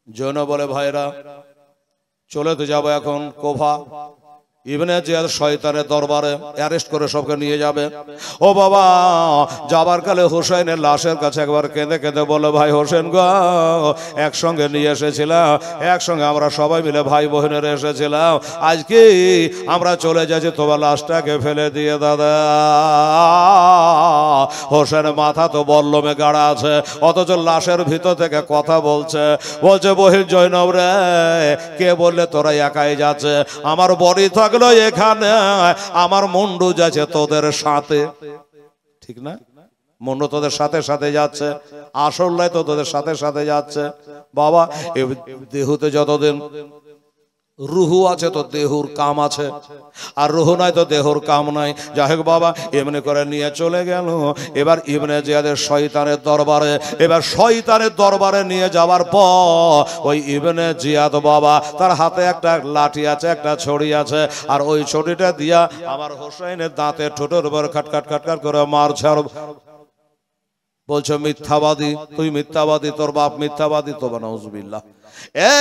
জৈন বলে ভাইরা চলে তো যাবো এখন কোফা, ইবনে জিয়াদ শয়তানের দরবারে অ্যারেস্ট করে সবকে নিয়ে যাবে। ও বাবা, যাবার কালে হোসেনের লাশের কাছে একবার কেঁদে কেঁদে বলে, ভাই হোসেন গো, একসঙ্গে নিয়ে এসেছিলাম, একসঙ্গে আমরা সবাই মিলে ভাই বোনেরা এসেছিলাম, আজকে আমরা চলে যাচ্ছি, তোমার লাশটাকে ফেলে দিয়ে দাদা। হোসেনের মাথা তো বল্লমে গাড়া আছে, অথচ লাশের ভিতর থেকে কথা বলছে, বলছে বহির জৈনব রে, কে বললে তোরা একাই যাচ্ছে? আমার বড়ি থাকলো এখানে, আমার মুন্ডু যাচ্ছে তোদের সাথে, ঠিক না? মুন্ডু তোদের সাথে সাথে যাচ্ছে, আসলে তো তোদের সাথে সাথে যাচ্ছে। বাবা, দেহুতে যতদিন রুহু আছে তো দেহুর কাম আছে, আর রুহু নাই তো দেহুর কাম নাই। যাই হোক বাবা, এমনি করে নিয়ে চলে গেল। এবার ইবনে জিয়াদের শয়তানের দরবারে, এবার শয়তানের দরবারে নিয়ে যাওয়ার পর ওই ইবনে জিয়াদ বাবা, তার হাতে একটা লাঠি আছে, একটা ছড়ি আছে, আর ওই ছড়িটা দিয়া আমার হোসেনের দাঁতে ঠোঁটের উপর খাটখাট খাটখাট করে মারছে, আর বলছো মিথ্যাবাদী, তুই মিথ্যাবাদী, তোর বাপ মিথ্যাবাদী, তো নাউজুবিল্লাহ,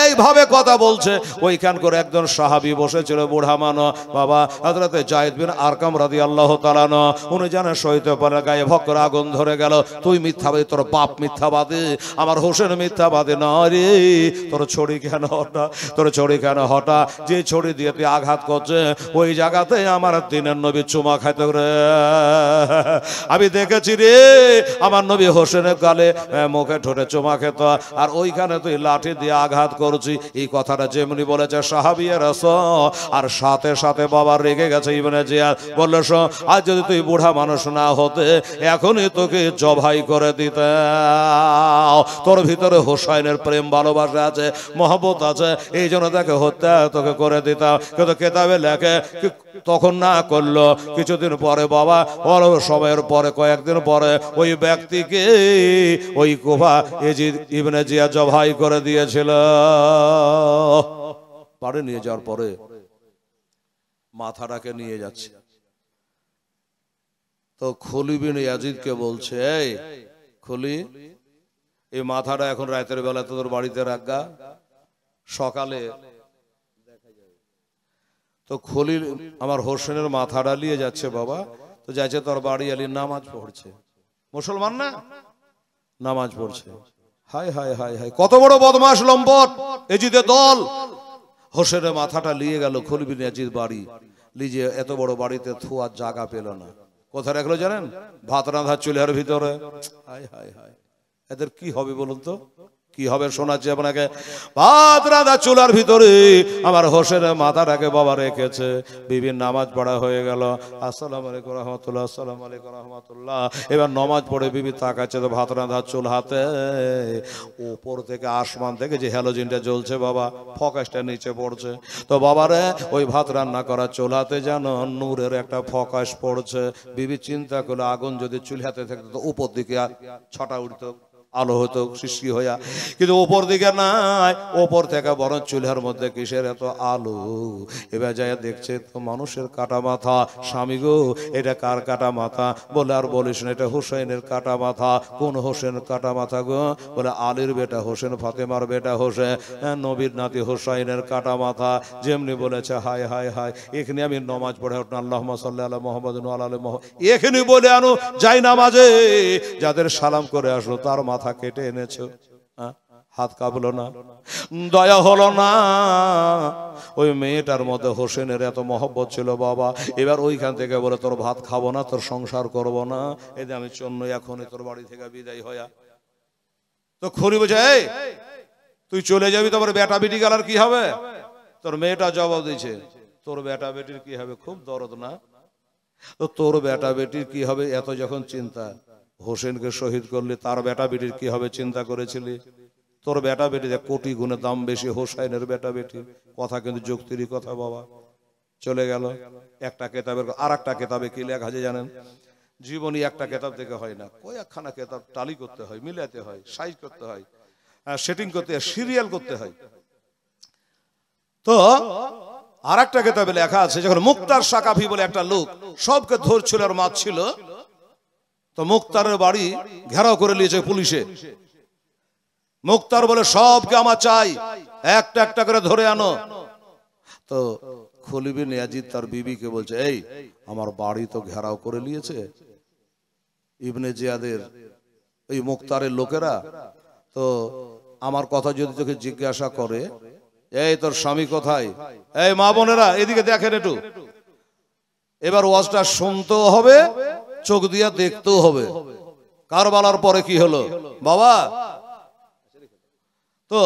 এইভাবে কথা বলছে। ওইখান করে একজন সাহাবী বসেছিল, বুড়া মানো বাবা, হযরতে যায়েদ বিন আরকাম রাদিয়াল্লাহু তাআলা আনহু, উনি জানেন সইতে পারে, গায়ে ভক্কর আগুন ধরে গেল, তুই মিথ্যাবাদী, তোর বাপ মিথ্যাবাদী, আমার হোসেন মিথ্যাবাদী নয় রে, তোর ছড়ি কেন হটা, তোর ছড়ি কেন হটা, যে ছড়ি দিয়ে তুই আঘাত করছে ওই জায়গাতে আমার দিনের নবী চুমা খাইতে রে, আমি দেখেছি রে আমার নবী হোসেনের গালে মুখে ঠোঁটে চুমা খেত, আর ওইখানে তুই লাঠি দিয়ে আঘাত করছি। এই কথাটা যেমনি বলেছে সাহাবীরা রাসূল, আর সাথে সাথে বাবা রেগে গেছে ইবনে জিয়াদ, বলল শোন, আজ যদি তুই বুড়া মানুষ না হতে এখনই তোকে জবাই করে দিতে, তোর ভিতরে হোসেনের প্রেম ভালোবাসা আছে, মহব্বত আছে, এই জন্য তাকে হত্যা তোকে করে দিতাম, কিন্তু কেতাবে লেখে তখন না করলো। কিছুদিন পরে বাবা, অল্প সময়ের পরে, কয়েকদিন পরে ওই ব্যক্তিকে ওই কুফা ইয়াজিদ ইবনে জিয়াদ জবাই করে দিয়েছিল। পারে নিয়ে যাওয়ার পরে মাথাটাকে নিয়ে যাচ্ছে, তো খলিল বিন ইয়াজিদকে বলছে, এই খলি, এই মাথাটা এখন রাতের বেলা তোদের বাড়িতে রাখগা, সকালে তো খলিল আমার হোসেনের মাথাটা নিয়ে যাচ্ছে বাবা, তো যাচ্ছে তোর বাড়ি আলী নামাজ পড়ছে, মুসলমান না, নামাজ পড়ছে। হাই হাই হাই হাই, কত বড় বদমাশ লম্পট এজিদের দল, হোসেনের মাথাটা নিয়ে গেল খলিল বিন ইয়াজিদ বাড়ি, লিজে এত বড় বাড়িতে থুয়ার জায়গা পেল না, কোথায় রাখলো জানেন? ভাত রাঁধার চুলার ভিতরে। হাই হাই হাই, এদের কি হবে বলুন তো, কি হবে? শোনাচ্ছি আপনাকে, ভাত রাঁধা চুলার ভিতরে আমার হোসেনের মাথাটাকে বাবা রেখেছে। বিবির নামাজ পড়া হয়ে গেল, আসসালামু আলাইকুম রহমতুল্লাহ, আসসালামু আলাইকুম রহমতুল্লাহ। এবার নামাজ পড়ে বিবি তাকাচ্ছে, তো ভাত রাঁধা চুল হাতে, উপর থেকে আসমান থেকে যে হ্যালোজিনটা জ্বলছে বাবা, ফোকাসটা নিচে পড়ছে, তো বাবারে ওই ভাত রান্না করা চুল হাতে যেন নূরের একটা ফোকাস পড়ছে। বিবি চিন্তা করলো, আগুন যদি চুল হাতে থাকতো তো উপর দিকে ছটা উঠতো, আলো হতো সৃষ্টি হইয়া, কিন্তু ওপর দিকে নাই, ওপর থেকে বরং চুলার মধ্যে কিসের এত আলো। এবার যাই দেখছে তো মানুষের কাটা মাথা। স্বামী গো, এটা কার কাটা মাথা? বলে আর বলিস না, এটা হোসেনের কাটা মাথা। কোন হোসেন কাটা মাথা গো? বলে আলীর বেটা হোসেন, ফাতেমার বেটা হোসেন, নবীর নাতি হোসাইনের কাটা মাথা। যেমনি বলেছে, হায় হায় হায়, এখানে আমি নমাজ পড়ে আল্লাহুম্মা সাল্লি আলা মুহাম্মাদিন ওয়া আলা আলি মুহাম্মাদ, এখানে বলে আনো যাই নামাজে যাদের সালাম করে আসলো তার মাথা কেটে এনেছো, হাত কাঁপলো না, দয়া হলো না। ওই মেয়েটার মধ্যে হোসেনের এত মহব্বত ছিল বাবা। এবার ওইখান থেকে বলে, তোর ভাত খাবো না, তোর সংসার করব না, এই যে আমি চন্ন এখনই তোর বাড়ি থেকে বিদায় হইয়া। তো খনি বোঝে, তুই চলে যাবি, তোমার বেটা বেটি গেলার কি হবে? তোর মেয়েটা জবাব দিচ্ছে, তোর বেটা বেটির কি হবে? খুব দরদ না, তো তোর বেটা বেটির কি হবে এত যখন চিন্তা, হোসেনকে শহীদ করলে তার বেটা বেটির কি হবে চিন্তা করেছিলি? তোর বেটা বেটির কোটি গুণে দাম বেশি হোসেনের বেটা বেটির। কথা কিন্তু যুক্তিরই কথা বাবা। চলে গেল। একটা কেতাবের আর একটা কেতাবে কি লেখা আছে জানেন? জীবনী একটা কেতাব থেকে হয় না, কয়েকখানা কেতাব টালি করতে হয়, মিলাতে হয়, সাইজ করতে হয়, সেটিং করতে হয়, সিরিয়াল করতে হয়। তো আর একটা কেতাবে লেখা আছে, যখন মুক্তার সাকাফি বলে একটা লোক সবকে ধরছিল আর মারছিল, তো মুক্তারের বাড়ি ঘেরাও করে নিয়েছে পুলিশে। মুক্তার বলে সবকে আমার চাই, একটা একটা করে ধরে আনো। তো খলিল বিন ইয়াজিদ তার বিবিকে বলছে, এই আমার বাড়ি তো ঘেরাও করে নিয়েছে ইবনে জিয়াদের এই মুক্তারের লোকেরা, তো আমার কথা যদি তোকে জিজ্ঞাসা করে, এই তোর স্বামী কোথায়? এই মা বোনেরা এদিকে দেখেন একটু, এবার ওয়াজটা শুনতেও হবে, চোখ দিয়া দেখতেও হবে। কারবালার পরে কি হলো বাবা? তো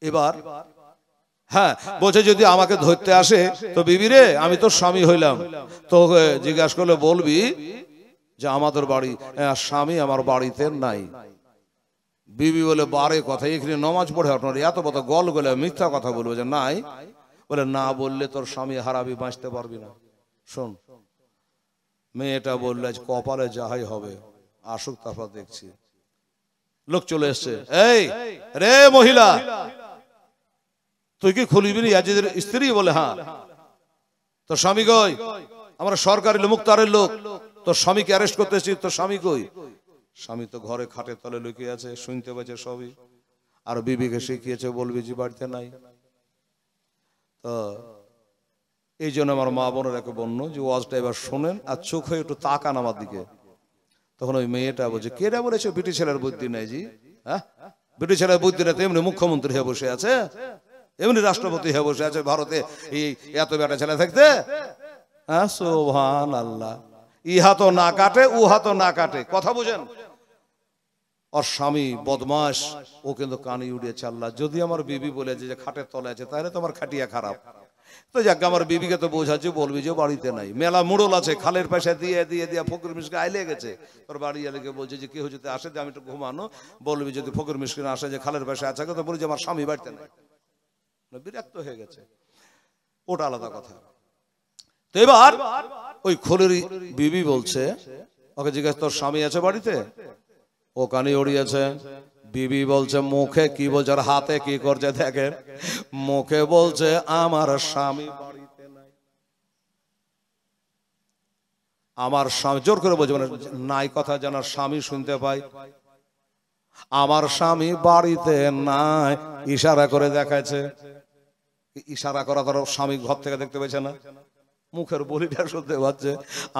এবার হ্যাঁ বলছে, যদি আমাকে ধরতে আসে তো বিবি রে আমি তো স্বামী হইলাম, তো জিজ্ঞাসা করলে বলবি যে আমাদের বাড়ি, স্বামী আমার বাড়িতে নাই। বিবি বলে, বারে কথা, এখানে নামাজ পড়ে আপনার এত কথা গল গলে মিথ্যা কথা বলবো যে নাই? বলে, না বললে তোর স্বামী হারাবি, বাঁচতে পারবি না। শোন, মেয়েটা বললে কপালে যাহাই হবে, আসুক তারপর দেখছি। লোক চলে এসছে, এই রে মহিলা, তুই কি খলিল বিন ইয়াজিদের স্ত্রী? বলে, হ্যাঁ। তোর স্বামী কই? আমরা সরকারি মুক্তারের লোক, তোর স্বামীকে অ্যারেস্ট করতে এসেছি, তোর স্বামী কই? স্বামী তো ঘরে খাটের তলে লুকিয়ে আছে, শুনতে পাচ্ছে সবই। আর বিবিকে শিখিয়েছে, বলবি যে বাড়িতে নাই। তো এই জন্য আমার মা বোনের একে বন্য যে ওয়াজটা এবার শোনেন আর চোখ হয়ে একটু তাকান আমার দিকে। তখন ওই মেয়েটা বলছে, কেটা বলেছে বিটি ছেলের বুদ্ধি নাই জি? হ্যাঁ, বিটি ছেলের বুদ্ধি নেই, এমনি মুখ্যমন্ত্রী হয়ে বসে আছে, এমনি রাষ্ট্রপতি হয়ে বসে আছে ভারতে, এই এত বেটা ছেলে থাকতে। হ্যাঁ, সুবহানাল্লাহ। ইহা তো না কাটে, উহা তো না কাটে, কথা বুঝেন। ওর স্বামী বদমাস, ও কিন্তু কানে উড়িয়েছে, আল্লাহ যদি আমার বিবি বলেছে যে খাটের তলে আছে, তাহলে তো আমার খাটিয়া খারাপ। তো যাক, আমার বিবিকে তো বোঝাচ্ছে, বলবি যে বাড়িতে নাই, মেলা মুড়ল আছে, খালের পয়সা দিয়ে দিয়ে দিয়ে ফকির মিশকে আইলে গেছে। তোর বাড়ি এলাকে বলছে যে কেউ যদি আসে, আমি একটু ঘুমানো, বলবি যদি ফকির মিশকিন আসে যে খালের পয়সা আছে, তো বলি যে আমার স্বামী বাড়িতে নাই। বিরক্ত হয়ে গেছে, ওটা আলাদা কথা। তো এবার ওই খলিল বিবি বলছে, ওকে জিজ্ঞাসা, তোর স্বামী আছে বাড়িতে? ও কানে উড়িয়েছে। বিবি বলছে, মুখে কি বলছে আর হাতে কি করছে দেখেন। মুখে বলছে, আমার স্বামী বাড়িতে নাই। আমার স্বামী, জোর করে বলছে, মানে নাই কথা যেন স্বামী শুনতে পাই। আমার স্বামী বাড়িতে নাই, ইশারা করে দেখাচ্ছে। ইশারা করা তোর স্বামী ঘর থেকে দেখতে পেয়েছে না, মুখের বলিটা শুনতে পাচ্ছে,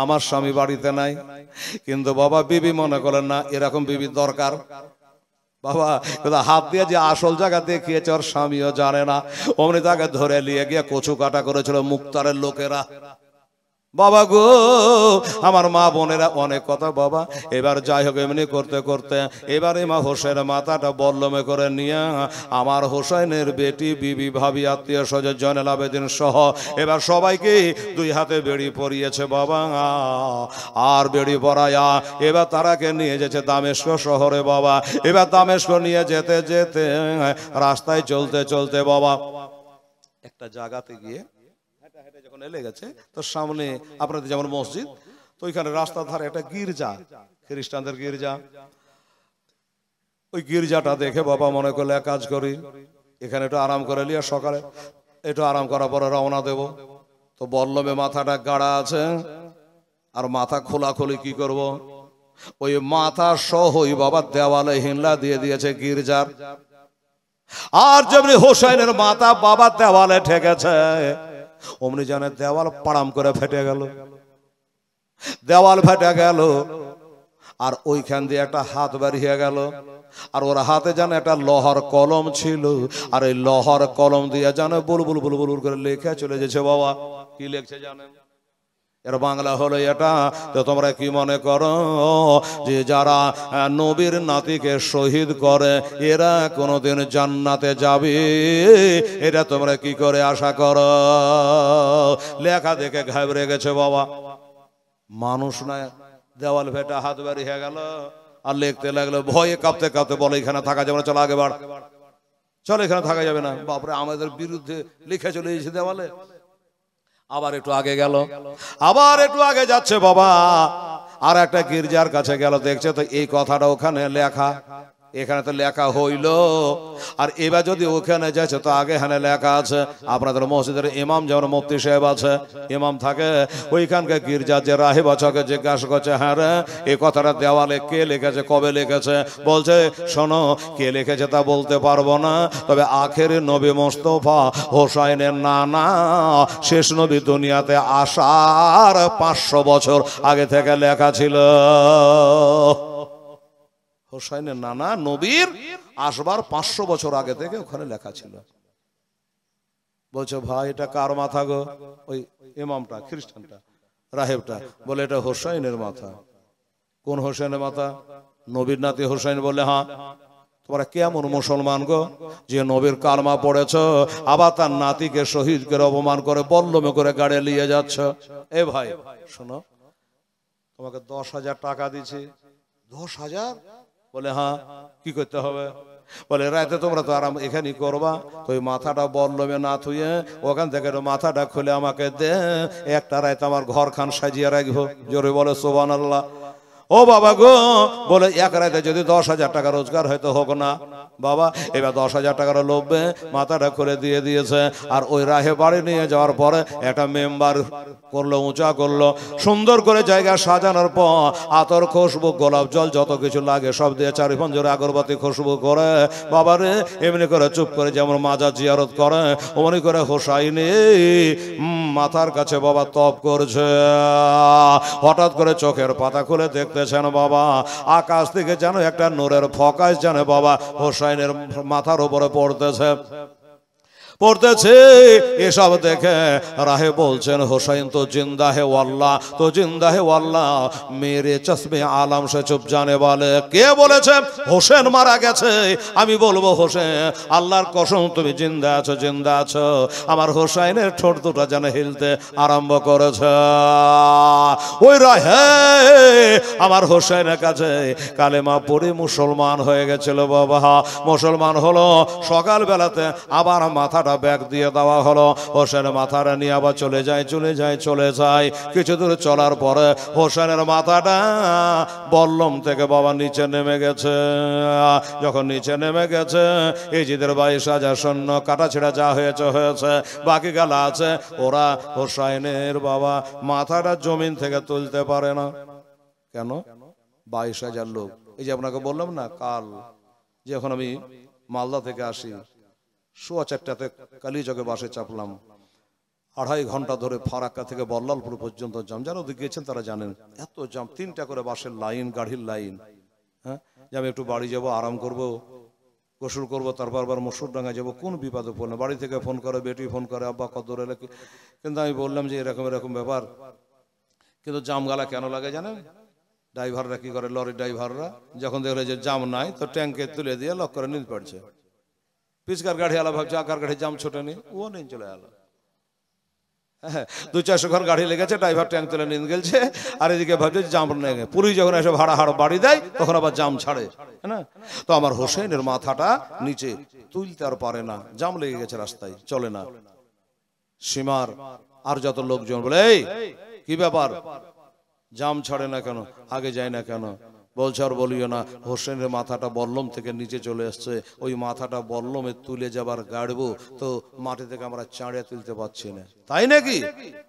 আমার স্বামী বাড়িতে নাই। কিন্তু বাবা বিবি মনে করেন না এরকম বিবি দরকার। বাবা হাত দিয়ে যে আসল জায়গা দেখিয়েছে ওর স্বামীও জানে না, অমনি তাকে ধরে নিয়ে গিয়ে কচু কাটা করেছিল মুক্তারের লোকেরা। বাবা গো, আমার মা বোনেরা অনেক কথা বাবা। এবার যাই হোক, এমনি করতে করতে এবার মা হোসেনের মাথাটা বল্লমে করে নিয়ে আমার হোসেনের বেটি, বিবি, ভাবি, আত্মীয় স্বজন, জয়নাল আবেদিন সহ এবার সবাইকে দুই হাতে বেড়ি পরিয়েছে বাবা। আর বেড়ি পরায়া এবার তারাকে নিয়ে যেছে দামেস্ক শহরে বাবা। এবার দামেস্ক নিয়ে যেতে যেতে রাস্তায় চলতে চলতে বাবা একটা জায়গাতে গিয়ে যখন এলে গেছে, তো সামনে আপনাদের যেমন মসজিদ, তো ওইখানে রাস্তার ধারে একটা গির্জা, খ্রিস্টানদের গির্জা। ওই গির্জাটা দেখে বাবা মনে করলে এক কাজ করি, এখানে একটু আরাম করে নিয়ে সকালে একটু আরাম করার পরে রওনা দেব। তো বল্লমে মাথাটা গাড়া আছে, আর মাথা খোলাখুলি কি করব, ওই মাথা সহই বাবা দেওয়ালে হিনলা দিয়ে দিয়েছে গির্জার। আর যেমনি হোসেনের মাথা বাবা দেওয়ালে ঠেকেছে, অমনি জানে দেওয়াল পাড়াম করে ফেটে গেল, দেওয়াল ফেটে গেল। আর ওইখান দিয়ে একটা হাত বেরিয়ে গেল, আর ওর হাতে জানে একটা লোহার কলম ছিল, আর এই লোহার কলম দিয়ে জানে বুলবুল বুলবুল করে লেখা চলে যেছে বাবা। কি লিখছে জানেন? এর বাংলা হলো এটা। তো তোমরা কি মনে করো যে যারা নবীর নাতিকে শহীদ করে এরা কোনোদিন জান্নাতে যাবে? এটা তোমরা কি করে আশা করো? লেখা দেখে ঘাবড়ে গেছে বাবা। মানুষ না, দেওয়াল ফেটা হাত বেরিয়ে গেল, আর লিখতে লাগলো ভয়ে কাঁপতে কাঁপতে, বলে এখানে থাকা যাবে না, চলো আগে বাড়, চলো এখানে থাকা যাবে না। বাপরে, আমাদের বিরুদ্ধে লিখে চলে এসেছে দেওয়ালে। আবার একটু আগে গেল, আবার একটু আগে যাচ্ছে বাবা, আর একটা গির্জার কাছে গেল, দেখছে তো এই কথাটা ওখানে লেখা। এখানে তো লেখা হইল, আর এবার যদি ওখানে যাচ্ছে তো আগে এখানে লেখা আছে। আপনাদের মসজিদের ইমাম যেমন মুফতি সাহেব আছে, ইমাম থাকে, ওইখানকার গির্জার যে রাহেব আছে জিজ্ঞাসা করছে, হ্যাঁ রে এই কথাটা দেওয়ালে কে লিখেছে, কবে লিখেছে? বলছে শোনো, কে লিখেছে তা বলতে পারবো না, তবে আখেরি নবী মোস্তফা হোসাইনের নানা শেষ নবী দুনিয়াতে আসার 500 বছর আগে থেকে লেখা ছিল। হোসাইনের নানা নবীর আসবার 500 বছর আগে থেকে ওখানে লেখা ছিল। বলছে ভাই এটা কার মাথা গো? ওই ইমামটা, খ্রিস্টানটা, রাহেবটা বলে এটা হোসাইনের মাথা। কোন হোসেনের মাথা? নবীর নাতি হোসেন। বলে হ্যাঁ। তোমরা কেমন মুসলমান গো যে নবীর কালমা পড়েছ, আবার তার নাতিকে শহীদ করে অপমান করে বল্লমে করে গাড়ি নিয়ে যাচ্ছ? এ ভাই শোনো, তোমাকে 10,000 টাকা দিছি। 10,000? বলে হ্যাঁ। কি করতে হবে? বলে রাতে তোমরা তো আরাম এখানেই করবা, তো ওই মাথাটা বল্লমে না থুয়ে ওখান থেকে মাথাটা খুলে আমাকে দে, একটা রাত আমার ঘর খান সাজিয়ে রাখবো। জোরে বলে সুবহানাল্লাহ। ও বাবা গো, বলে এক রাতে যদি 10,000 টাকা রোজগার হয়তো হোক না বাবা। এবার 10,000 টাকার লোভে মাথাটা খুলে দিয়ে দিয়েছে। আর ওই রাহে বাড়ি নিয়ে যাওয়ার পরে একটা মেম্বার করলো, উঁচা করলো, সুন্দর করে জায়গা সাজানোর পর আতর, খুশবু, গোলাপ জল যত কিছু লাগে সব দিয়ে চারিপঞ্জরে আগরবাতি খুশবু করে বাবারে এমনি করে চুপ করে যেমন মাজার জিয়ারত করে অমনি করে হোসাইনি মাথার কাছে বাবা তপ করছে। হঠাৎ করে চোখের পাতা খুলে দেখতেছেন বাবা, আকাশ থেকে যেন একটা নূরের ফোকাস যেন বাবা হোসাইনের মাথার উপরে পড়তেছে। এসব দেখে রাহে বলছেন হোসাইন তো জিন্দা হে ওয়াল্লাহ, তো জিন্দা হে ওয়াল্লাহ, মেরে চশমে আলম সে চুপ জানে বলে। কে বলেছে হোসেন মারা গেছে? আমি বলবো হোসেন, আল্লাহর কসম তুমি জিন্দা আছো, জিন্দা আছো। আমার হোসাইনের ঠোঁট দুটো যেন হিলতে আরম্ভ করেছে। ওই রাহে আমার হোসেনের কাছে কালেমা পড়ে মুসলমান হয়ে গেছিল বাবা। মুসলমান হলো, সকাল বেলাতে আবার মাথাটা ব্যাগ দিয়ে দেওয়া হলো। হোসেন মাথাটা নিয়ে আবার চলে যায়। কিছু দূর চলার পরে হোসেনের মাথাটা বল্লম থেকে বাবা নিচে নেমে গেছে। যখন নিচে নেমে গেছে, ইজিদের 22,000 সৈন্য কাটা ছেড়া যা হয়েছে, বাকি গেলা আছে, ওরা হোসাইনের বাবা মাথাটা জমিন থেকে তুলতে পারে না। কেন? 22,000 লোক। এই যে আপনাকে বললাম না কাল যখন আমি মালদা থেকে আসি, 4:15 কালীচকে বাসে চাপলাম, 2.5 ঘন্টা ধরে ফারাক্কা থেকে বল্লালপুর পর্যন্ত জাম। যারা ওদিকে গেছেন তারা জানেন এত জাম, 3টা করে বাসের লাইন, গাড়ির লাইন। হ্যাঁ, যে আমি একটু বাড়ি যাব, আরাম করব, গোসল করবো, তারপর আবার মসুরডাঙ্গা যাবো, কোন বিপদে পড়লে বাড়ি থেকে ফোন করে, বেটি ফোন করে, আব্বা কত দূর এলাকা। কিন্তু আমি বললাম যে এরকম ব্যাপার। কিন্তু জামগালা কেন লাগে জানেন? ড্রাইভাররা কি করে, লরির ড্রাইভাররা যখন দেখলো যে জাম নাই তো ট্যাঙ্কে তুলে দিয়ে লক করে নিতে পারছে। পিচকার গাড়ি আলা ভাবছে আকার গাড়ি জাম ছোটেনি, ও নিয়ে চলে এলো। হ্যাঁ, 200-400 ঘর গাড়ি লেগেছে, ড্রাইভার ট্যাঙ্ক তুলে নিয়ে গেছে, আর এদিকে ভাবছে জাম নেই। পুলিশ যখন এসে ভাড়া বাড়ি দেয় তখন আবার জাম ছাড়ে না। তো আমার হোসেনের মাথাটা নিচে তুলতে আর পারে না, জাম লেগে গেছে, রাস্তায় চলে না। সীমার আর যত লোকজন বলে এই কি ব্যাপার, জাম ছাড়ে না কেন, আগে যায় না কেন? বলছে আর বলিও না, হোসেনের মাথাটা বল্লম থেকে নিচে চলে আসছে, ওই মাথাটা বল্লমে তুলে যাবার গাড়বো তো মাটি থেকে আমরা চাঁড়িয়ে তুলতে পারছি না। তাই নাকি?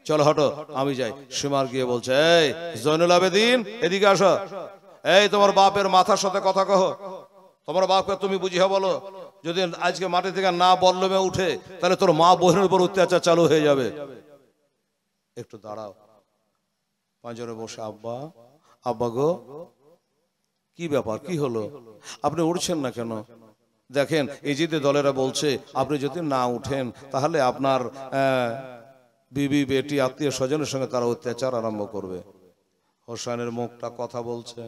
চলো হটো, আমি যাই। সীমার গিয়ে বলছে এই জয়নুল আবেদিন এদিকে আসো, এই তোমার বাপের মাথার সাথে কথা কহ, তোমার বাপকে তুমি বুঝিয়ে বলো, যদি আজকে মাটি থেকে না বল্লমে উঠে তাহলে তোর মা বোনের উপর অত্যাচার চালু হয়ে যাবে। একটু দাঁড়াও। পাঁচজনে বসে, আব্বা আব্বা গো কি ব্যাপার, কি হলো, আপনি উঠছেন না কেন? দেখেন ইজিদের দলেরা বলছে আপনি যদি না উঠেন তাহলে আপনার বিবি, বেটি, আত্মীয় স্বজনের সঙ্গে তারা অত্যাচার আরম্ভ করবে। হোসেনের মুখটা কথা বলছে,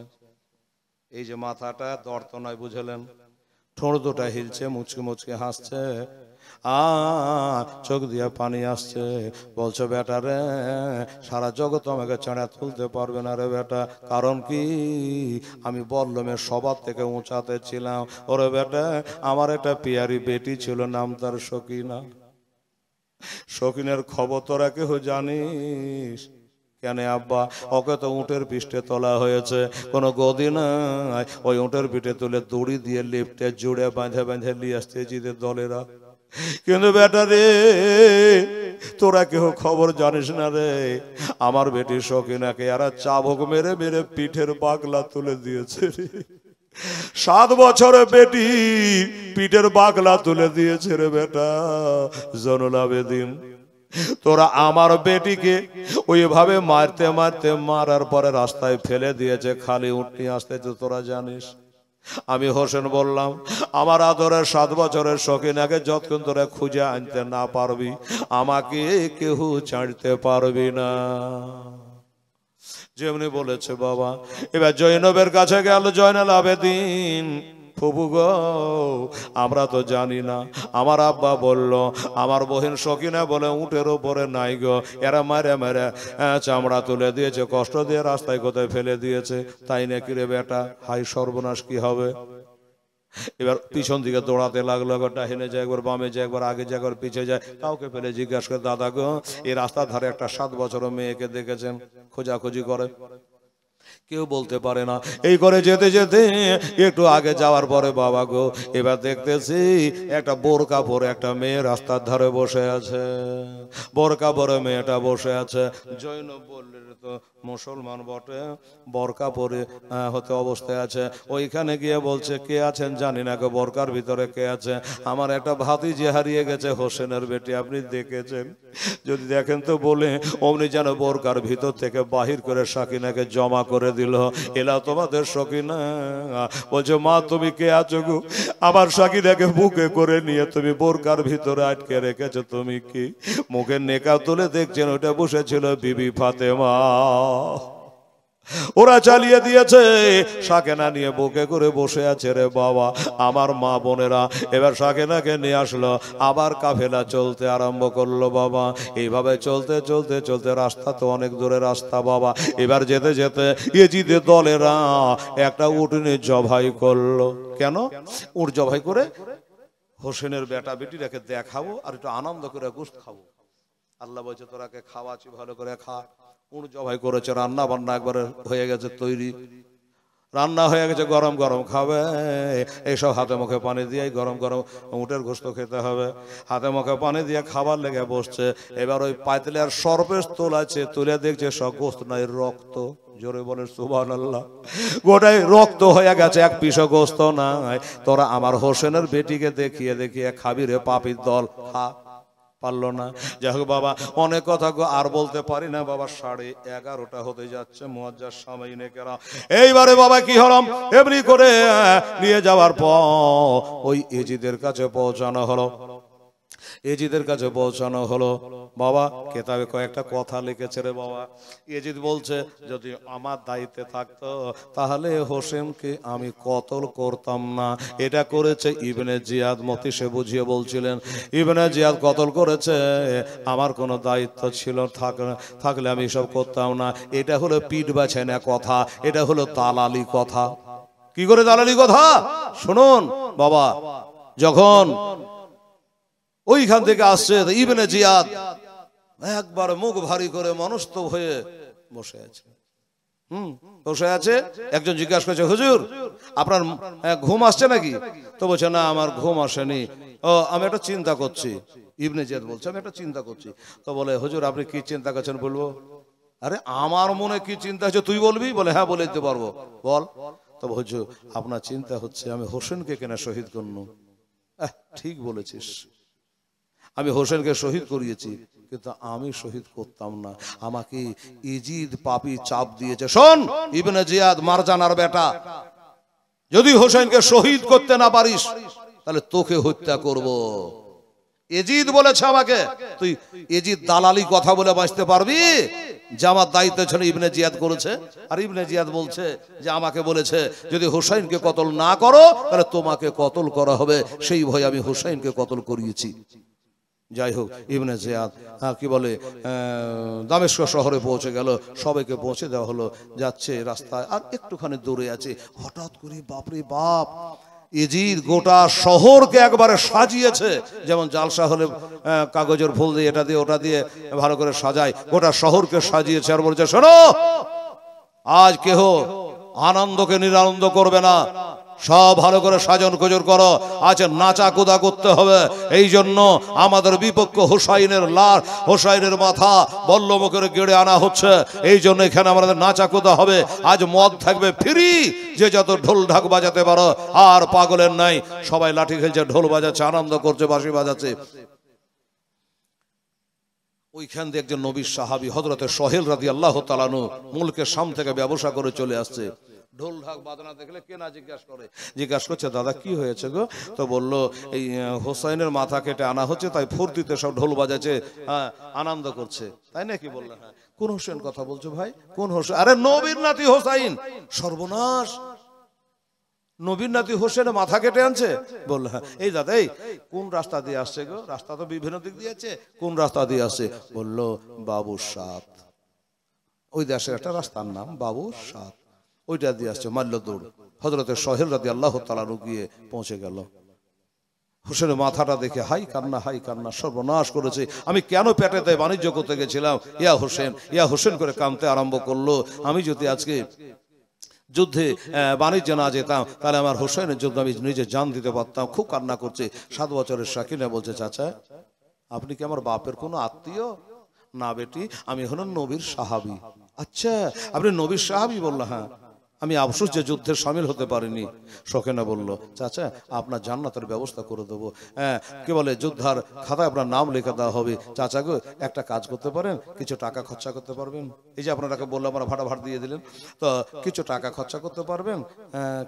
এই যে মাথাটা দর্ত নয় বুঝলেন, ঠোঁট দুটা হিলছে, মুচকে মুচকে হাসছে, চোখ দিয়ে পানি আসছে। বলছো বেটা রে, সারা জগৎ আমাকে চাঁড়া তুলতে পারবে না রে বেটা, কারণ কি আমি বল্লমে সবার থেকে উঁচাতে ছিলাম। ওরে বেটা, আমার একটা পিয়ারি বেটি ছিল, নাম তার সকিনা। সকিনের খবর তোরা কেউ জানিস? কেন আব্বা? ওকে তো উটের পিঠে তোলা হয়েছে, কোনো গদি নাই, ওই উটের পিঠে তুলে দড়ি দিয়ে লিফটে জুড়ে বাঁধে বাঁধে নিয়ে আসতে জিদের দলেরা। কিন্তু বেটা রে, তোরা কেউ খবর জানিস না রে, আমার বেটি সকিনাকে এরা চাবুক মেরে মেরে পিঠের বাগলা তুলে দিয়েছে রে। 7 বছরে বেটি পিঠের বাগলা তুলে দিয়েছে রে বেটা জয়নুল আবেদিন। তোরা আমার বেটিকে ওইভাবে মারতে মারতে মারার পরে রাস্তায় ফেলে দিয়েছে, খালি উট নিয়ে আসতে, তোরা জানিস। আমি হোসেন বললাম, আমার আদরের 7 বছরের সকিনাকে যতক্ষণ তোরা খুঁজে আনতে না পারবি, আমাকে কেউ ছাড়তে পারবি না। যেমনি বলেছে বাবা। এবার জৈনবের কাছে গেল জয়নুল আবেদিন, ফুবু গো আমরা তো জানি না। আমার আব্বা বলল আমার বহিন সকিনা বলে উটের উপরে নাই গো, এরা মারে মারে চামড়া তুলে দিয়েছে, কষ্ট দিয়ে রাস্তায় কোথায় ফেলে দিয়েছে। তাই নাকি রে বেটা? হাই সর্বনাশ, কি হবে? এবার পিছন দিকে দৌড়াতে লাগলো, একবার ডাহিনে যায়, একবার বামে যায়, একবার আগে যায়, একবার পিছিয়ে যায়। কাউকে পেলে জিজ্ঞাসা করে, দাদা গো এই রাস্তার ধারে একটা 7 বছরের মেয়েকে দেখেছেন? খোঁজাখুঁজি করে, কেউ বলতে পারে না। এই করে যেতে যেতে একটু আগে যাওয়ার পরে বাবা গো এবার দেখতেছি একটা বোরকা পরে একটা মেয়ে রাস্তার ধারে বসে আছে। বোরকা পরে মেয়েটা বসে আছে। জৈনব বললেন তো মুসলমান বটে, বোরকা পরে হতে অবস্থায় আছে। ওইখানে গিয়ে বলছে, কে আছেন জানি না গো, বোরকার ভিতরে কে আছে? আমার একটা ভাতিজি হারিয়ে গেছে, হোসেনের বেটি, আপনি দেখেছেন? যদি দেখেন তো বলে অমনি যেন বোরকার ভিতর থেকে বাহির করে সাকিনাকে জমা করে দিল। এলা তোমাদের সকিনা। বলছে, মা তুমি কে আছো গো? আমার সাকিনাকে বুকে করে নিয়ে তুমি বোরকার ভিতরে আটকে রেখেছো, তুমি কি? মুখের নেকা তুলে দেখছেন, ওটা বসেছিল বিবি ফাতেমা। ওরা চালিয়ে দিয়েছে, সাকেনা নিয়ে বুকে করে বসে আছে রে বাবা। আমার মা বোনেরা এবার সাকেনাকে নিয়ে আসলো, আবার কাফেলা চলতে আরম্ভ করলো বাবা। এইভাবে চলতে চলতে চলতে, রাস্তা তো অনেক দূরে রাস্তা বাবা। এবার যেতে যেতে ইয়েজিদের দলেরা একটা উট নিয়ে জবাই করলো। কেন? উট জবাই করে হোসেনের বেটা বেটিটাকে দেখাবো আর একটু আনন্দ করে গোশত খাবো। আল্লাহ বলছে, তোরাকে খাওয়াচ্ছি, ভালো করে খা। উট জবাই করেছে, রান্না বান্না একবারে হয়ে গেছে তৈরি, রান্না হয়ে গেছে, গরম গরম খাবে। এইসব হাতে মুখে পানি দিয়ে গরম গরম উটের গোশত খেতে হবে। হাতে মুখে পানি দিয়ে খাবার লেগে বসছে। এবার ওই পাতিলের সর্বেশ তোলাছে, তুলে দেখছে সব গোশত নাই, রক্ত। জোরে বলে সুবহানাল্লাহ। গোটাই রক্ত হয়ে গেছে, এক পিস গোশত নাই। তোরা আমার হোসেনের বেটিকে দেখিয়ে দেখিয়ে খাবি রে পাপির দল, খা। পারলো না। যাই হোক বাবা, অনেক কথা আর বলতে পারি না বাবা। 11:30 হতে যাচ্ছে, মুয়াজ্জাজ সামাইনেকেরা। এইবারে বাবা কি হলাম, এমনি করে নিয়ে যাওয়ার পর ওই ইয়েজিদের কাছে পৌঁছানো হলো। ইয়েজিদের কাছে পৌঁছানো হলো বাবা। কেতাবে কয়েকটা কথা লিখেছে রে বাবা। ইয়েজিদ বলছে, যদি আমার দায়িত্বে থাকতো তাহলে হোসেনকে আমি কতল করতাম না। এটা করেছে ইবনে জিয়াদ, মতি সে বুঝিয়ে বলছিলেন। ইবনে জিয়াদ কতল করেছে, আমার কোনো দায়িত্ব ছিল থাকলে আমি সব করতাম না। এটা হলো পিঠ বাছায় না কথা, এটা হলো দালালি কথা। কি করে দালালি কথা? শুনুন বাবা, যখন ওইখান থেকে আসছে ইবনে জিয়াদ একবার মুখ ভারী করে মনস্থ হয়ে বসে আছে। বসে আছে। একজন জিজ্ঞাসা করছে, হুজুর আপনার ঘুম আসছে নাকি? তো বলছে, না আমার ঘুম আসেনি। ও আমি একটা চিন্তা করছি। ইবনে জিয়াদ বলছে, আমি একটা চিন্তা করছি। তো বলে, হুজুর আপনি কি চিন্তা করছেন বলবো? আরে আমার মনে কি চিন্তা হচ্ছে তুই বলবি? বলে, হ্যাঁ বলে দিতে পারবো, বল। তো হুজুর আপনার চিন্তা হচ্ছে আমি হোসেনকে কেন শহীদ করবো। ঠিক বলেছিস, আমি হোসেনকে শহীদ করিয়েছি, কিন্তু আমি শহীদ করতাম না। আমাকে ইজিদ পাপি চাপ দিয়েছে। শোন ইবনে জিয়াদ, মারজানার বেটা, যদি হোসেনকে শহীদ করতে না পারিস তাহলে তোকে হত্যা করব। ইজিদ বলেছে আমাকে, তুই ইজিদ দালালি কথা বলে বাঁচতে পারবি? যে আমার দায়িত্ব ছিল ইবনে জিয়াদ করেছে। আর ইবনে জিয়াদ বলছে যে আমাকে বলেছে যদি হোসেনকে কতল না করো তাহলে তোমাকে কতল করা হবে, সেই ভয়ে আমি হোসেনকে কতল করিয়েছি। যাই হোক, ইবনে জিয়াদ কি বলে দামেস্ক শহরে পৌঁছে গেল। সবাইকে পৌঁছে দেওয়া হলো, যাচ্ছে রাস্তায় আর একটুখানি দূরে আছে। হঠাৎ করে বাপরে বাপ, ইজিদ গোটা শহরকে একবারে সাজিয়েছে, যেমন জালসা হলে কাগজের ফুল দিয়ে এটা দিয়ে ওটা দিয়ে ভালো করে সাজায়, গোটা শহরকে সাজিয়েছে। আর বলছে, শোনো, আজ কেহ আনন্দকে নিরানন্দ করবে না, সব ভালো করে সাজন গোজর করো, আজ নাচা কুদা করতে হবে। এই জন্য আমাদের বিপক্ষ হুসাইনের লাশ, হুসাইনের মাথা বল্লম করে গেড়ে আনা হচ্ছে, এই জন্য এখানে আমাদের নাচা কুদা হবে। আজ মদ থাকবে ফ্রি, যে যত ঢোল ঢাক বাজাতে পারো, আর পাগলের নাই। সবাই লাঠি খেলছে, ঢোল বাজাচ্ছে, আনন্দ করছে, বাঁশি বাজাচ্ছে। ওইখান দিয়ে একজন নবীর সাহাবী হযরতে সোহেল রাদিয়াল্লাহু তাআলা আনহু মুলকে শাম থেকে ব্যবসা করে চলে আসছে। ঢোল ঢাক বাজনা দেখলে কে না জিজ্ঞাসা করছে, দাদা কি হয়েছে গো? তো বললো, এই হোসাইনের মাথা কেটে আনা হচ্ছে, তাই ফুর্তিতে সব ঢোল বাজাচ্ছে, হ্যাঁ আনন্দ করছে, তাই নাকি? বললেন, হ্যাঁ। কোন হোসেন কথা বলছো ভাই? কোন হোসেন? আরে নবীর নাতি হোসাইন। সর্বনাশ, নবীর নাতি হোসেনের মাথা কেটে আনছে? বললো, হ্যাঁ। এই দাদা, এই কোন রাস্তা দিয়ে আসছে গো? রাস্তা তো বিভিন্ন দিক দিয়ে আছে, কোন রাস্তা দিয়ে আসছে? বললো, বাবুর সাত, ওই দেশের একটা রাস্তার নাম বাবুর সাত, ওইটা দিয়ে আসছে। মাল্য দৌড়, হযরতে সোহেল রাদিয়াল্লাহু তাআলা আনহু গিয়ে পৌঁছে গেল। হোসেনের মাথাটা দেখে হাই কান্না, হাই কান্না, সর্বনাশ করেছে, আমি কেন পেটেতে বাণিজ্য করতে গেছিলাম, ইয়া হোসেন, ইয়া হোসেন করে কাঁদতে আরম্ভ করলো। আমি যদি আজকে যুদ্ধে বাণিজ্য না যেতাম, তাহলে আমার হোসেনের জন্য আমি নিজে জান দিতে পারতাম। খুব কান্না করছে। 7 বছরের সাকিনা বলছে, চাচা আপনি কি আমার বাপের কোনো আত্মীয়? না বেটি, আমি হলাম নবীর সাহাবী। আচ্ছা, আপনি নবীর সাহাবী? বলল, হ্যাঁ। আমি আফসোস যে যুদ্ধে শামিল হতে পারিনি। সখেনা বলল, চাচা আপনার জান্নাতের ব্যবস্থা করে দেবো। হ্যাঁ, কি বলে, যোদ্ধার খাতায় আপনার নাম লেখা দেওয়া হবে। চাচা গো, একটা কাজ করতে পারেন, কিছু টাকা খরচা করতে পারবেন? এই যে আপনারাকে বললাম, আমরা ভাড়া দিয়ে দিলেন, তো কিছু টাকা খরচা করতে পারবেন?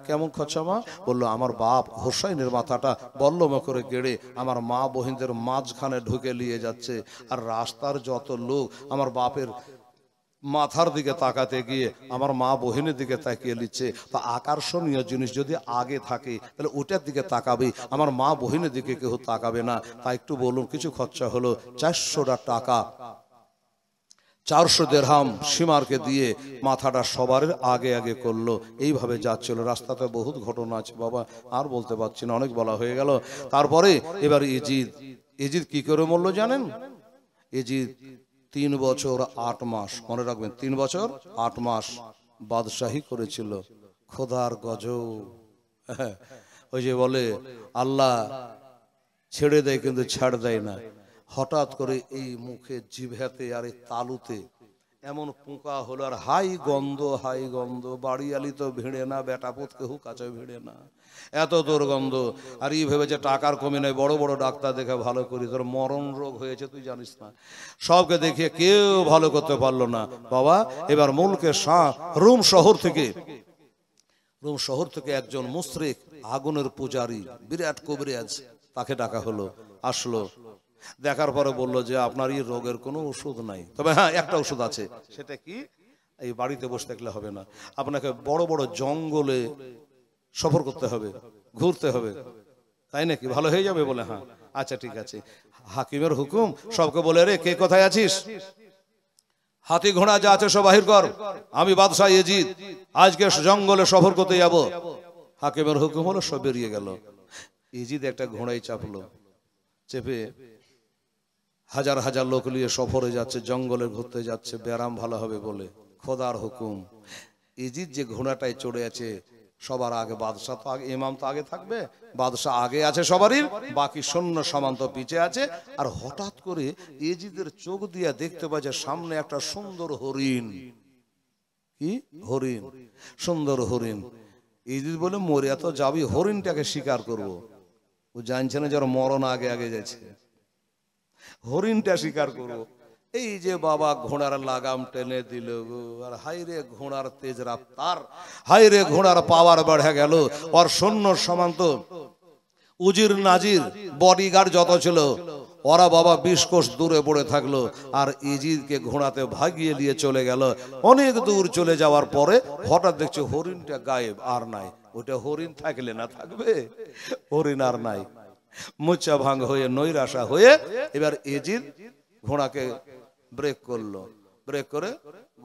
কেমন খরচা মা? বললো, আমার বাপ হোসাইনের মাথাটা বল্লম করে গেড়ে আমার মা বহিনদের মাঝখানে ঢুকে নিয়ে যাচ্ছে, আর রাস্তার যত লোক আমার বাপের মাথার দিকে তাকাতে গিয়ে আমার মা বহিনের দিকে তাকিয়ে নিচ্ছে। তো আকর্ষণীয় জিনিস যদি আগে থাকে, তাহলে ওটার দিকে তাকাবে, আমার মা বহিনের দিকে কেউ তাকাবে না। তাই একটু বলুন, কিছু খরচা হলো 400 টাকা, 400 দিরহাম সীমারকে দিয়ে মাথাটা সবার আগে আগে করলো। এইভাবে যাচ্ছিল। রাস্তাতে বহুত ঘটনা আছে বাবা, আর বলতে পারছি না, অনেক বলা হয়ে গেল। তারপরে এবার ইজিদ কি করে মরল জানেন? ইজিদ 3 বছর 8 মাস, মনে রাখবেন, 3 বছর 8 মাস বাদশাহী করেছিল। খোদার গজব। ওই যে বলে, আল্লাহ ছেড়ে দেয় কিন্তু ছাড় দেয় না। হঠাৎ করে এই মুখে, জিভেতে আর এই তালুতে এমন পোকা হলো, আর হাই গন্ধ, হাই গন্ধ। বাড়িয়ালি তো ভিড়ে না, বেটা পুত কেউ কাছে ভিড়ে না, এত দুর্গন্ধ। আর এই ভেবে যে টাকার কমি নয়, বড় বড় ডাক্তার দেখে ভালো করি, তোর মরণ রোগ হয়েছে তুই জানিস না। সবকে দেখিয়ে কেউ ভালো করতে পারলো না বাবা। এবার মুলকে শাহ রোম শহর থেকে একজন মুশরিক, আগুনের পূজারী, বিরাট কবিরাজ, তাকে ডাকা হলো। আসলো, দেখার পরে বললো যে আপনার এই রোগের কোনো ওষুধ নাই, তবে হ্যাঁ একটা ওষুধ আছে। সেটা কি? এই বাড়িতে বসে থাকলে হবে না, আপনাকে বড় বড় জঙ্গলে সফর করতে হবে, ঘুরতে হবে। তাই নাকি? ভালো হয়ে যাবে? বলে, হ্যাঁ। আচ্ছা ঠিক আছে। হাকিমের হুকুম, সবকে বলে, রে কে কোথায় আছিস? হাতি ঘোড়া যা আছে সব বাহির কর, আমি বাদশাহ ইজিদ আজকে জঙ্গলে সফর করতে যাব। হাকিমের হুকুম হলো, সব বেরিয়ে গেল। ইজিদ একটা ঘোড়ায় চাপলো, চেপে হাজার হাজার লোক নিয়ে সফরে যাচ্ছে, জঙ্গলে ঘুরতে যাচ্ছে, ব্যারাম ভালো হবে বলে। খোদার হুকুম, ইজিদ যে ঘোড়াটায় চড়ে আছে, সবার আগে বাদশাহ তো আগে, ইমাম তো আগে থাকবে, বাদশাহ আগে আছে সবারই, বাকি সৈন্য সামন্ত পিছে আছে। আর হঠাৎ করে ইজিদের চোখ দিয়ে দেখতে পায় যে সামনে একটা সুন্দর হরিণ। কি হরিণ? সুন্দর হরিণ। ইজিদ বলে, মরিয়া তো যাবি, হরিণটাকে শিকার করব। ও জানছে না যার মরণ আগে আগে যাচ্ছে, হরিণটা শিকার করবো। এই যে বাবা ঘোড়ার লাগাম টেনে দিল গো, আর হাইরে ঘোড়ার তেজ রাফতার, হাইরে ঘোড়ার পাওয়ার বেড়ে গেল। আর সৈন্য সামন্ত উজির নাজির বডিগার্ড যত ছিল, ওরা বাবা 20 কোষ দূরে পড়ে থাকলো। আর ইজিদকে ঘোড়াতে ভাগিয়ে নিয়ে চলে গেল। অনেক দূর চলে যাওয়ার পরে হঠাৎ দেখছে হরিণটা গায়েব, আর নাই। ওটা হরিণ থাকলে না থাকবে, হরিণ আর নাই। মোচা ভাঙ হয়ে, নৈরাশা হয়ে, এবার ইজিদ ঘোড়াকে ব্রেক করলো। ব্রেক করে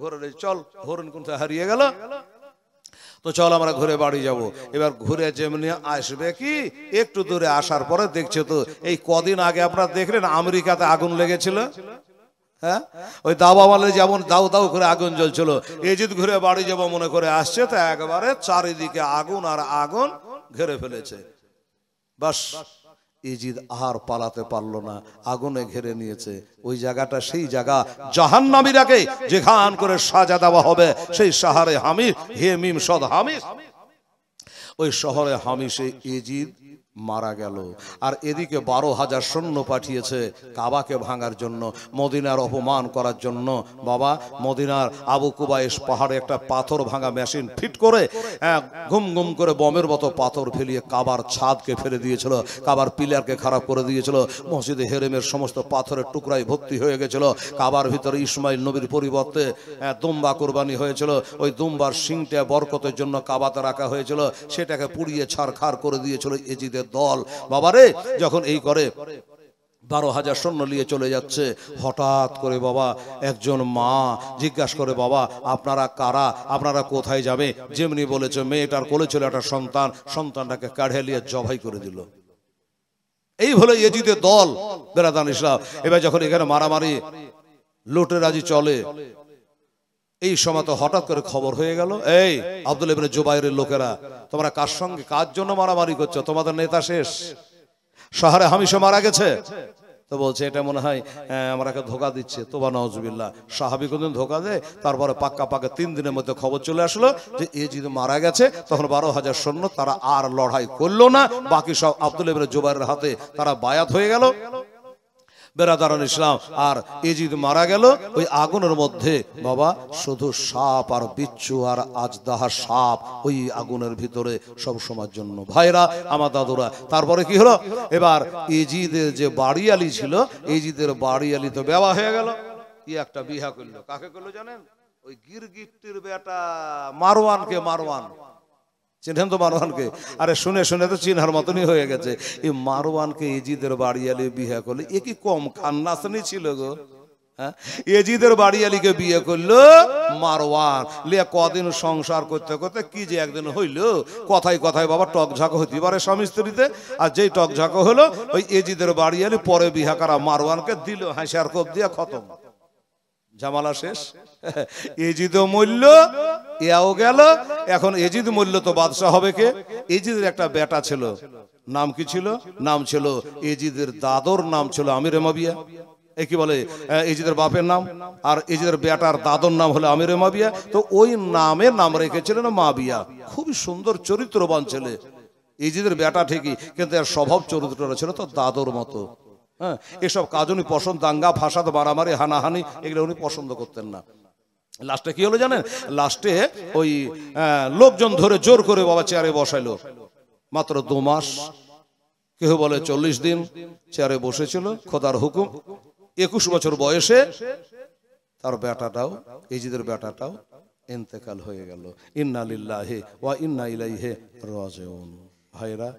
ঘোড়া, চল, হরিণ কোথায় হারিয়ে গেল। তো চল আমরা ঘুরে বাড়ি যাব। এবার ঘুরে যেমনি আসবে কি একটু দূরে আসার পরে দেখছে তো এই কদিন আগে আপনারা দেখলেন আমেরিকাতে আগুন লেগেছিল, হ্যাঁ, ওই দাবা মালে যেমন দাউ দাউ করে আগুন জ্বলছিল, এজিদ ঘুরে বাড়ি যাব মনে করে আসছে, তো একবারে চারিদিকে আগুন আর আগুন ঘিরে ফেলেছে। বাস এজিদ আর পালাতে পারলো না, আগুনে ঘিরে নিয়েছে। ওই জায়গাটা সেই জায়গা জাহান্নামীরাকে যেখান করে সাজা দেওয়া হবে সেই শহরে হামিস, হে মিম সদ হামিস, ওই শহরে হামিসে এজিদ মারা গেল। আর এদিকে 12,000 সৈন্য পাঠিয়েছে কাবাকে ভাঙার জন্য, মদিনার অপমান করার জন্য। বাবা মদিনার আবু কুবাইস পাহাড়ে একটা পাথর ভাঙা মেশিন ফিট করে ঘুম ঘুম করে বমের মতো পাথর ফেলিয়ে কাবার ছাদকে ফেলে দিয়েছিল, কাবার পিলারকে খারাপ করে দিয়েছিল। মসজিদে হেরেমের সমস্ত পাথরের টুকরায় ভর্তি হয়ে গেছিল। কাবার ভিতরে ইসমাইল নবীর পরিবর্তে দুম্বা কোরবানি হয়েছিল, ওই দুম্বার শিংটা বরকতের জন্য কাবাতে রাখা হয়েছিল, সেটাকে পুড়িয়ে ছারখার করে দিয়েছিল এজিদের দল। বাবারে যখন এই করে 12,000 সৈন্য নিয়ে চলে যাচ্ছে, হঠাৎ করে বাবা একজন মা জিজ্ঞাসা করে, বাবা আপনারা কারা, আপনারা কোথায় যাবে? যেমনি বলেছে মেয়েটার কোলে ছিল একটা সন্তান, সন্তানটাকে কাঢ়ে নিয়ে জবাই করে দিল। এই হলো এজিদের দল বেরাদান ইসলাম। এবার যখন এখানে মারামারি লুটেরাজি চলে, এই সময় তো হঠাৎ করে খবর হয়ে গেল, এই আব্দুল্লাহ ইবনে জুবাইরের লোকেরা তোমরা কার সঙ্গে কার জন্য মারামারি করছো? তোমাদের নেতা শেষ, শহরে হামিশে মারা গেছে। তো বলছে এটা মনে হয় আমাকে ধোকা দিচ্ছে। তোবা নাউজুবিল্লাহ, সাহাবী কোনদিন ধোকা দেয়? তারপরে পাক্কা 3 দিনের মধ্যে খবর চলে আসলো যে এজিদ মারা গেছে। তখন 12,000 সৈন্য তারা আর লড়াই করলো না, বাকি সব আব্দুল্লাহ ইবনে জুবাইরের হাতে তারা বায়াত হয়ে গেল বেরাদারান ইসলাম। আর এজিদ মারা গেল ওই আগুনের মধ্যে। বাবা শুধু সাপ আর বিচ্ছু আর আজদাহা সাপ ওই আগুনের ভিতরে সব সময়ের জন্য। ভাইরা আমার দাদুরা, তারপরে কি হলো? এবার এজিদের যে বাড়িয়ালি ছিল, এজিদের বাড়িয়ালি তো বেওয়া হয়ে গেল। কি একটা বিহা করলো, কাকে করলো জানেন? ওই গিরগিট্টির বেটা মারওয়ানকে। মারওয়ান চিনেন তো মারওয়ানকে? আরে শুনে শুনে তো চিনহার মতনই হয়ে গেছে। এই মারওয়ানকে এজিদের বাড়িয়ালি বিয়ে করলে, এ কি কম খান্নাসনি ছিল গো? হ্যাঁ, এজিদের বাড়িয়ালিকে বিয়ে করলো মারওয়ান। লিয়া কদিন সংসার করতে করতে কি যে একদিন হইল, কথায় কথায় বাবা টকঝাকো হতে পারে স্বামী স্ত্রীতে। আর যেই টকঝাকো হলো, ওই এজিদের বাড়িয়ালি পরে বিহা করা মারওয়ানকে দিল হাসিয়ার কোপ দিয়া, খতম, জামালা শেষ। এজিদও মূল্য, এও গেল। এখন এজিদ মূল্য তো বাদশাহ হবে কে? এজিদের একটা বেটা ছিল, নাম কি ছিল? নাম ছিল এজিদের দাদর নাম ছিল আমির মাবিয়া। এই কি বলে, এজিদের বাপের নাম আর এজিদের বেটার দাদর নাম হলো আমির মাবিয়া। তো ওই নামে নাম রেখেছিলেন মাবিয়া। খুবই সুন্দর চরিত্রবান ছেলে এজিদের বেটা ঠিকই, কিন্তু এর স্বভাব চরিত্রটা ছিল তো দাদর মতো। হ্যাঁ, এসব কাজ উনি পছন্দ, দাঙ্গা ফাসাদ মারামারি হানাহানি এগুলো উনি পছন্দ করতেন না। লাস্টে কি হলো জানেন? লাস্টে ওই লোকজন ধরে জোর করে বাবা চেয়ারে বসাইলো। মাত্র 2 মাস, কেউ বলে 40 দিন চেয়ারে বসেছিল খোদার হুকুম। 21 বছর বয়সে তার বেটাটাও, এজিদের বেটাটাও ইন্তেকাল হয়ে গেল। ইন্না লিল্লাহি ওয়া ইন্না ইলাইহি রাজিউন। ভাইরা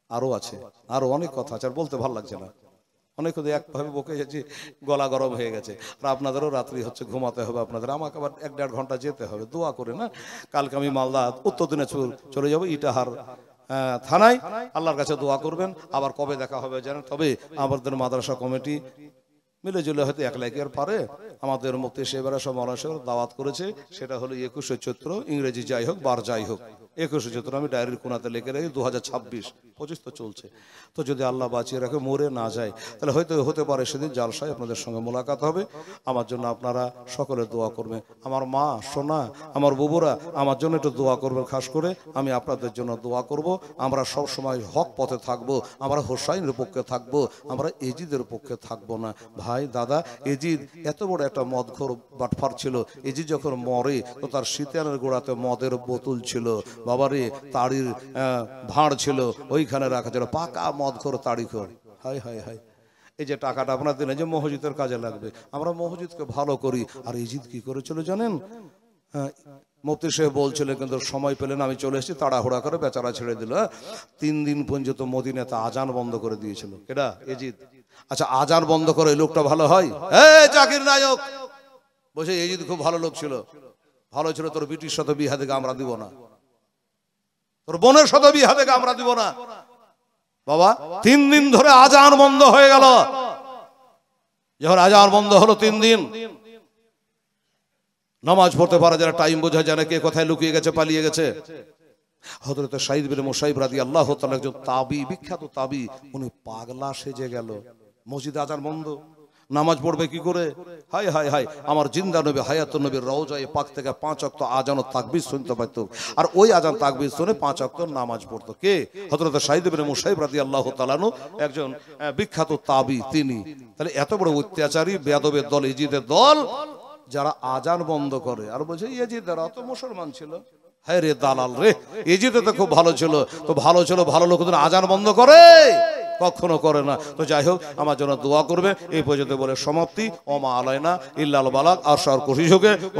আরো আছে, আরো অনেক কথা আছে, আর বলতে ভালো লাগছে না। অনেক একভাবে বকে যাচ্ছি, গলা গরম হয়ে গেছে। আর আপনাদেরও রাত্রি হচ্ছে, ঘুমাতে হবে আপনাদের, আমাকে আবার 1-1.5 ঘন্টা যেতে হবে। দোয়া করে না, কালকে আমি মালদা উত্তর দিনাজপুর চলে যাবো, ইটাহার থানায়। আল্লাহর কাছে দোয়া করবেন। আবার কবে দেখা হবে জানেন? তবে আমাদের মাদ্রাসা কমিটি মিলে জুলে হয়তো 1 লাখের পারে আমাদের মুফতি সাহেবরা সব মৌলানা সাহেব দাওয়াত করেছে। সেটা হলো 21শে চৈত্র, ইংরেজি যাই হোক বার যাই হোক, 21শে চৈত্র। আমি ডায়েরির কোনাতে লিখে রাখি 2026, 25 তো চলছে। তো যদি আল্লাহ বাঁচিয়ে রাখে, মরে না যায়, তাহলে হয়তো হতে পারে সেদিন জালসায় আপনাদের সঙ্গে মোলাকাত হবে। আমার জন্য আপনারা সকলে দোয়া করবেন। আমার মা সোনা, আমার বুবুরা আমার জন্য একটু দোয়া করবেন। খাস করে আমি আপনাদের জন্য দোয়া করব। আমরা সব সময় হক পথে থাকবো, আমরা হোসাইনের পক্ষে থাকবো, আমরা এজিদের পক্ষে থাকবো না। ভাই দাদা, এজিদ এত বড় একটা মদখোর বাটফার ছিল। এজিদ যখন মরে তো তার শীতের গোড়াতে মদের বোতল ছিল, বাবারে তাড়ির ভাঁড় ছিল, ওইখানে রাখা ছিল, পাকা মদখোর তাড়িখোর। হায় হায় হায়, এই যে টাকাটা আপনার দিনে যে মসজিদের কাজে লাগবে, আমরা মসজিদকে ভালো করি। আর এজিদ কি করেছিল জানেন? মুফতি সাহেব বলছিলেন, কিন্তু সময় পেলেন, আমি চলে এসেছি, তাড়াহুড়া করে বেচারা ছেড়ে দিল। 3 দিন পর্যন্ত মদিনাতে আজান বন্ধ করে দিয়েছিল। এটা এজিদ। আচ্ছা, আজান বন্ধ করে এই লোকটা ভালো হয়? জাকির নায়ক বলছে এজিদ খুব ভালো লোক ছিল, ভালো ছিল, তোর ব্রিটিশ সাথে বিহা থেকে আমরা দিব না। তোর বোনের সাথে বিয়ে থেকে আমরা দিব না। বাবা 3 দিন ধরে আজান বন্ধ হয়ে গেল। যখন আজান বন্ধ হলো 3 দিন, নামাজ পড়তে পারা যারা টাইম বোঝা যায় না, কে কোথায় লুকিয়ে গেছে, পালিয়ে গেছে। হযরত সাঈদ বিন মুসাইব রাদিয়াল্লাহু তাআলা একজন তাবি, বিখ্যাত তাবি, উনি পাগলা সেজে গেল। মসজিদে আজান বন্ধ, নামাজ পড়বে কি করে? হায় হায় হায়, আমার জিন্দা নবী হায়াতুন নবীর রওজায়ে পাক থেকে 5 ওয়াক্ত আজান ও তাকবীর শুনতে পেত, আর ওই আজান তাকবীর শুনে 5 ওয়াক্ত নামাজ পড়তো। কে? হযরত সাঈদ বিন মুসাইব রাদিয়াল্লাহু তাআলা আনহু, একজন বিখ্যাত তাবি তিনি। তাহলে এত বড় অত্যাচারী বেয়াদবের দল, ইজিদের দল, যারা আজান বন্ধ করে আর বলছে ইজিদেরা তো মুসলমান ছিল। হ্যাঁ রে দালাল রে, ইজিদে তো খুব ভালো ছিল। তো ভালো ছিল, ভালো লোক আজান বন্ধ করে? কখনো করে না। তো যাই হোক, আমার জন্য দোয়া করবে। এই পর্যন্ত বলে সমাপ্তি। ওমা আলাইনা ইল্লাল বালাগ। আর সর কোশিশ হোক।